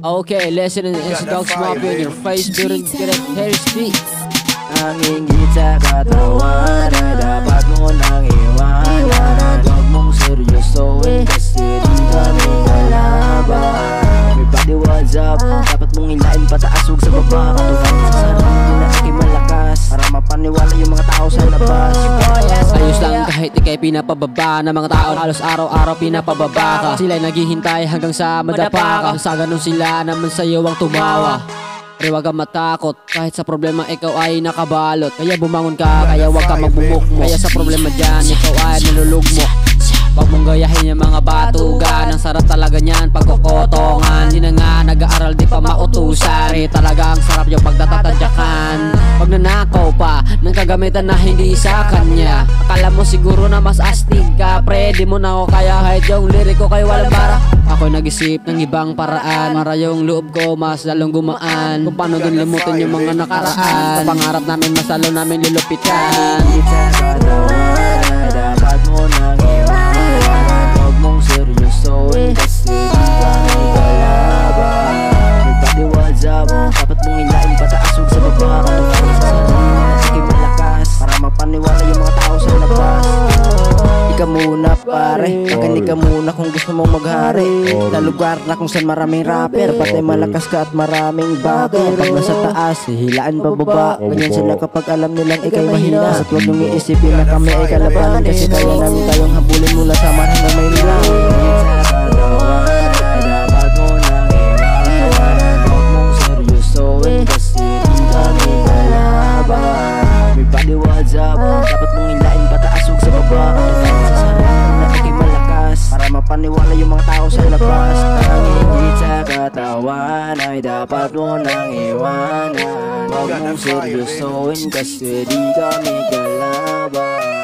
Okay, listen and it's Dogs Mafia in your face, during get it, hair speak. Ang inggit sa katawan ay dapat mo nang iwanan. Huwag mong seryosoin kasi di kami kalaban. Everybody what's up, dapat mong hilain pataas huwag sa baba. Katukan sa sarili na ikay malakas para mapaniwala yung mga tao sa labas. Ayos lang kahit ikay pinapababa ng mga tao, halos araw-araw pinapababa ka. Sila'y naghihintay hanggang sa madapa ka. Sa ganun sila naman sa'yo ang tumawa. Pero wag kang matakot, kahit sa problema ikaw ay nakabalot. Kaya bumangon ka, kaya wag ka magbumukmo. Kaya sa problema dyan, ikaw ay nalulugmok. Wag mong gayahin yung mga batugan. Ang sarap talaga niyan, pagkukotongan. Di na nga nag-aaral, di pa mautusan. Talagang sarap yung pagtatatadyakan. Pag nanakaw pa ng kagamitan na hindi sa kanya, akala mo siguro na mas astig ka, pre. Di mo na ako kaya kahit yung lirik ko kay walang bara. Ako'y nag-isip ng ibang paraan para yung loob ko mas lalong gumaan. Kung paano din limutin yung mga nakaraan. Sa pangarap namin mas lalo namin lulupitan. Sa katawan ay dapat mo nang iwanan. Huwag mong seryosoin kasi di kami kalaban. Everybody what's up, dapat mong hilain pataas huwag sa baba. Katukan sa sarili na ikay malakas para mapaniwala yung mga tao sa labas. Ika muna pare, makinig ka muna kung gusto mong maghari. Na lugar na kung saan maraming rapper, patay malakas ka at maraming bagay. Pag nasa taas, hihilaan pababa. Ganyan sila kapag alam nilang ikay mahina. At huwag niyong iisipin na kami ay kalaban, kasi kaya namin tayong habulin mula sa hanggang Maynila. Sa katawan ay dapat mo nang iwanan. Huwag mong seryosoin kasi di kami kalaban. Everybody what's up, dapat mong hilain pataas huwag sa baba. Para mapaniwala yung mga tao sa labas. Ang higit sa katawan ay dapat mo nang iwanan. Huwag mong seryosoin kasi di kami kalaban.